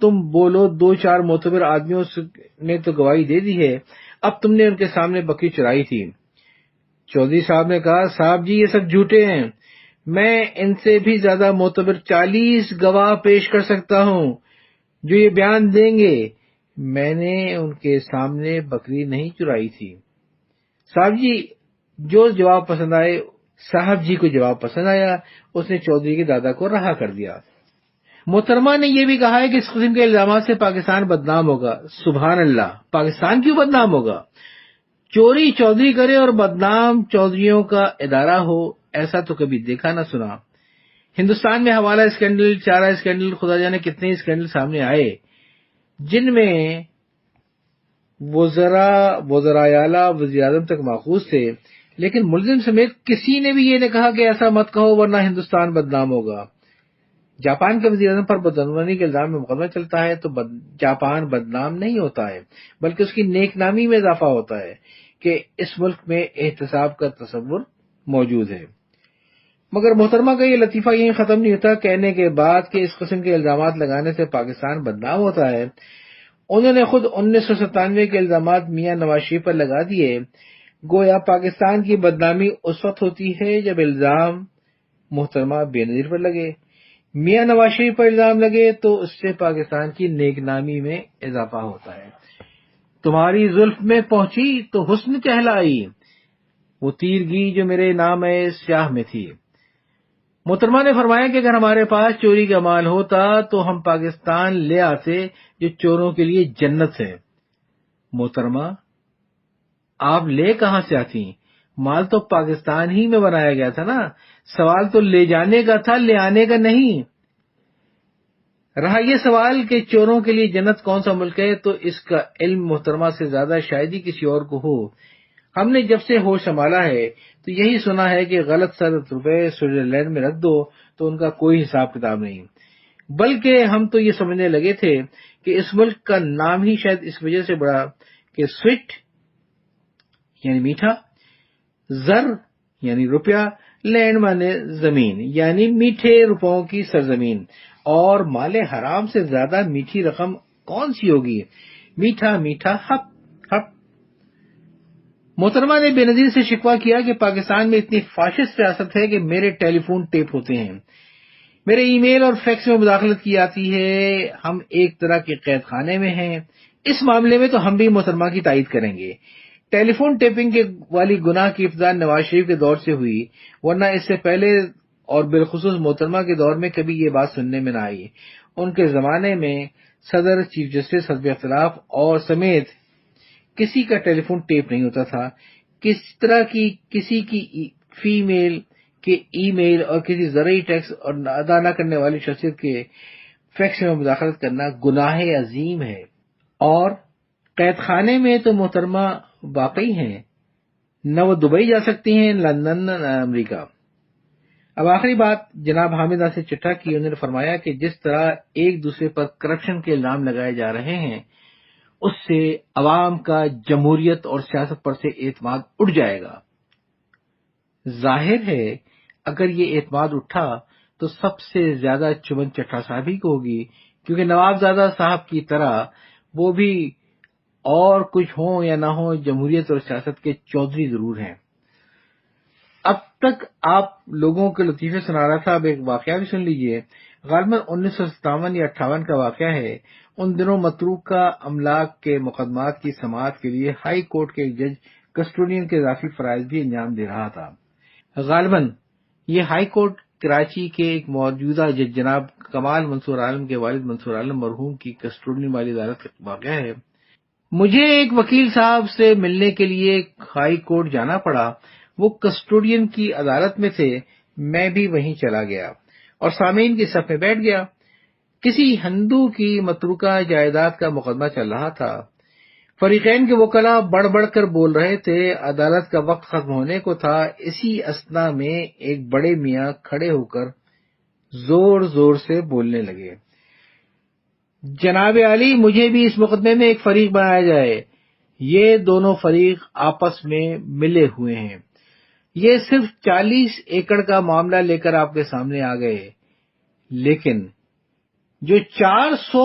تم بولو 2-4 معتبر آدمیوں نے تو گواہی دے دی ہے، اب تم نے ان کے سامنے بکری چرائی تھی۔ چودھری صاحب نے کہا صاحب جی یہ سب جھوٹے ہیں، میں ان سے بھی زیادہ معتبر 40 گواہ پیش کر سکتا ہوں جو یہ بیان دیں گے میں نے ان کے سامنے بکری نہیں چرائی تھی۔ صاحب جی جو جواب پسند آئے، صاحب جی کو جواب پسند آیا، اس نے چودھری کے دادا کو رہا کر دیا۔ محترمہ نے یہ بھی کہا ہے کہ اس قسم کے الزامات سے پاکستان بدنام ہوگا۔ سبحان اللہ، پاکستان کیوں بدنام ہوگا؟ چوری چودھری کرے اور بدنام چودھریوں کا ادارہ ہو، ایسا تو کبھی دیکھا نہ سنا۔ ہندوستان میں حوالہ اسکینڈل، چارہ اسکینڈل، خدا جانے کتنے اسکینڈل سامنے آئے جن میں وزرائے اعلیٰ وزیر اعظم تک ماخوذ تھے، لیکن ملزم سمیت کسی نے بھی یہ نہیں کہا کہ ایسا مت کہو ورنہ ہندوستان بدنام ہوگا۔ جاپان کے وزیر اعظم پر بدعنوانی کے الزام میں مقدمہ چلتا ہے تو جاپان بدنام نہیں ہوتا ہے، بلکہ اس کی نیک نامی میں اضافہ ہوتا ہے کہ اس ملک میں احتساب کا تصور موجود ہے۔ مگر محترمہ کا یہ لطیفہ یہیں ختم نہیں ہوتا۔ کہنے کے بعد کہ اس قسم کے الزامات لگانے سے پاکستان بدنام ہوتا ہے، انہوں نے خود 1997 کے الزامات میاں نواز شریف پر لگا دیے، گویا پاکستان کی بدنامی اس وقت ہوتی ہے جب الزام محترمہ بینظیر پر لگے، میاں نواز شریف پر الزام لگے تو اس سے پاکستان کی نیک نامی میں اضافہ ہوتا ہے۔ تمہاری زلف میں پہنچی تو حسن کہلائی، وہ تیرگی جو میرے نام سیاہ میں تھی۔ محترمہ نے فرمایا کہ اگر ہمارے پاس چوری کا مال ہوتا تو ہم پاکستان لے آتے جو چوروں کے لیے جنت ہے۔ محترمہ آپ لے کہاں سے آتی؟ مال تو پاکستان ہی میں بنایا گیا تھا نا، سوال تو لے جانے کا تھا، لے آنے کا نہیں۔ رہا یہ سوال کہ چوروں کے لیے جنت کون سا ملک ہے، تو اس کا علم محترمہ سے زیادہ شاید ہی کسی اور کو ہو۔ ہم نے جب سے ہوش سنبھالا ہے تو یہی سنا ہے کہ غلط 100 روپے سوئٹزرلینڈ میں رکھ دو تو ان کا کوئی حساب کتاب نہیں، بلکہ ہم تو یہ سمجھنے لگے تھے کہ اس ملک کا نام ہی شاید اس وجہ سے بڑا کہ سویٹ یعنی میٹھا، زر یعنی روپیہ، لینڈ مانے زمین یعنی میٹھے روپوں کی سرزمین، اور مال حرام سے زیادہ میٹھی رقم کون سی ہوگی؟ میٹھا میٹھا ہپ ہپ۔ محترمہ نے بے نظیر سے شکوہ کیا کہ پاکستان میں اتنی فاشسٹ سیاست ہے کہ میرے ٹیلی فون ٹیپ ہوتے ہیں، میرے ای میل اور فیکس میں مداخلت کی جاتی ہے، ہم ایک طرح کے قید خانے میں ہیں۔ اس معاملے میں تو ہم بھی محترمہ کی تائید کریں گے۔ ٹیلی فون ٹیپنگ کے والی گناہ کی ابتدا نواز شریف کے دور سے ہوئی، ورنہ اس سے پہلے اور بالخصوص محترمہ کے دور میں کبھی یہ بات سننے میں نہ آئی۔ ان کے زمانے میں صدر، چیف جسٹس، حزب اختلاف اور سمیت کسی کا ٹیلی فون ٹیپ نہیں ہوتا تھا۔ کس طرح کی کسی کی فی میل کے ای میل اور کسی زرعی ٹیکس اور ادا نہ کرنے والی شخصیت کے فیکس میں مداخلت کرنا گناہ عظیم ہے، اور قید خانے میں تو محترمہ واقعی ہیں، نہ وہ دبئی جا سکتی ہیں، لندن، نہ امریکہ۔ اب آخری بات جناب حامد ناصر چٹھا کی، انہوں نے فرمایا کہ جس طرح ایک دوسرے پر کرپشن کے الزام لگائے جا رہے ہیں، اس سے عوام کا جمہوریت اور سیاست پر سے اعتماد اٹھ جائے گا۔ ظاہر ہے اگر یہ اعتماد اٹھا تو سب سے زیادہ چبن چٹھا صاحب ہی کو ہوگی، کیونکہ نوابزادہ صاحب کی طرح وہ بھی اور کچھ ہوں یا نہ ہوں جمہوریت اور سیاست کے چودھری ضرور ہیں۔ اب تک آپ لوگوں کے لطیفے سنا رہا تھا، اب ایک واقعہ بھی سن لیجئے۔ غالباً 1957 یا 58 کا واقعہ ہے۔ ان دنوں متروکہ املاک کے مقدمات کی سماعت کے لیے ہائی کورٹ کے ایک جج کسٹوڈین کے اضافی فرائض بھی انجام دے رہا تھا۔ غالباً یہ ہائی کورٹ کراچی کے ایک موجودہ جج جناب کمال منصور عالم کے والد منصور عالم مرحوم کی کسٹوڈین والی عدالت کا واقعہ ہے۔ مجھے ایک وکیل صاحب سے ملنے کے لیے ہائی کورٹ جانا پڑا، وہ کسٹوڈین کی عدالت میں تھے، میں بھی وہیں چلا گیا اور سامعین کی صف میں بیٹھ گیا۔ کسی ہندو کی متروکہ جائیداد کا مقدمہ چل رہا تھا، فریقین کے وکلاء بڑھ بڑھ کر بول رہے تھے، عدالت کا وقت ختم ہونے کو تھا، اسی اثنا میں ایک بڑے میاں کھڑے ہو کر زور زور سے بولنے لگے، جناب عالی مجھے بھی اس مقدمے میں ایک فریق بنایا جائے، یہ دونوں فریق آپس میں ملے ہوئے ہیں، یہ صرف 40 ایکڑ کا معاملہ لے کر آپ کے سامنے آ گئے، لیکن جو 400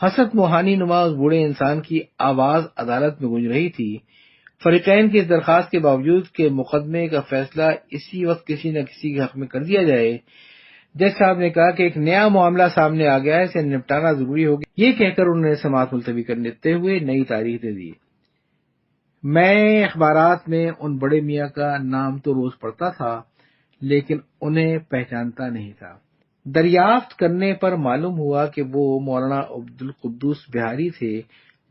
حسرت موہانی نما اس بوڑھے انسان کی آواز عدالت میں گونج رہی تھی۔ فریقین کی اس درخواست کے باوجود کہ مقدمے کا فیصلہ اسی وقت کسی نہ کسی کے حق میں کر دیا جائے، جج صاحب نے کہا کہ ایک نیا معاملہ سامنے آ گیا ہے، اسے نپٹانا ضروری ہوگا۔ یہ کہہ کر انہوں نے سماعت ملتوی کرتے ہوئے نئی تاریخ دے دی۔ میں اخبارات میں ان بڑے میاں کا نام تو روز پڑھتا تھا، لیکن انہیں پہچانتا نہیں تھا۔ دریافت کرنے پر معلوم ہوا کہ وہ مولانا عبدالقدوس بہاری تھے،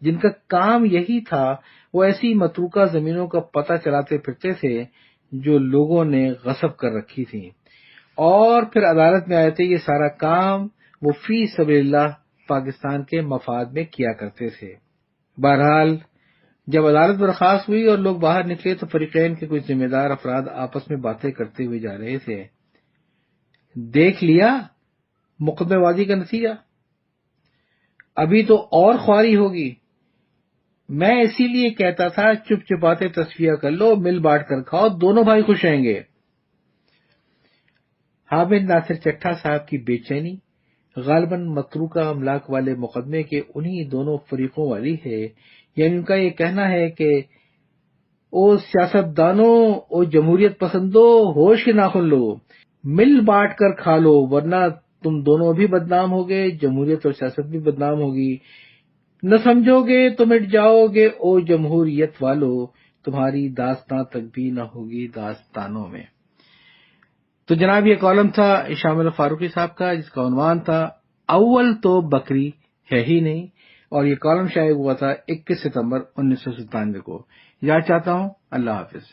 جن کا کام یہی تھا۔ وہ ایسی متروکہ زمینوں کا پتہ چلاتے پھرتے تھے جو لوگوں نے غصب کر رکھی تھیں، اور پھر عدالت میں آئے تھے۔ یہ سارا کام وہ فی سبیل اللہ پاکستان کے مفاد میں کیا کرتے تھے۔ بہرحال جب عدالت برخاست ہوئی اور لوگ باہر نکلے تو فریقین کے کچھ ذمہ دار افراد آپس میں باتیں کرتے ہوئے جا رہے تھے۔ دیکھ لیا مقدمے بازی کا نتیجہ، ابھی تو اور خواری ہوگی۔ میں اسی لیے کہتا تھا چپ چپاتے تصفیہ کر لو، مل بانٹ کر کھاؤ، دونوں بھائی خوش رہیں گے۔ حامد ناصر چٹھا صاحب کی بے چینی غالباً متروکہ املاک والے مقدمے کے انہی دونوں فریقوں والی ہے، یعنی ان کا یہ کہنا ہے کہ او سیاست دانوں، او جمہوریت پسندوں، ہوش کے ناخن لو، مل بانٹ کر کھا لو، ورنہ تم دونوں بھی بدنام ہوگے، جمہوریت اور سیاست بھی بدنام ہوگی۔ نہ سمجھو گے تو مٹ جاؤ گے او جمہوریت والو، تمہاری داستان تک بھی نہ ہوگی داستانوں میں۔ تو جناب یہ کالم تھا شامل فاروقی صاحب کا، جس کا عنوان تھا اول تو بکری ہے ہی نہیں، اور یہ کالم شائع ہوا تھا 21 ستمبر 1997 کو۔ یاد چاہتا ہوں، اللہ حافظ۔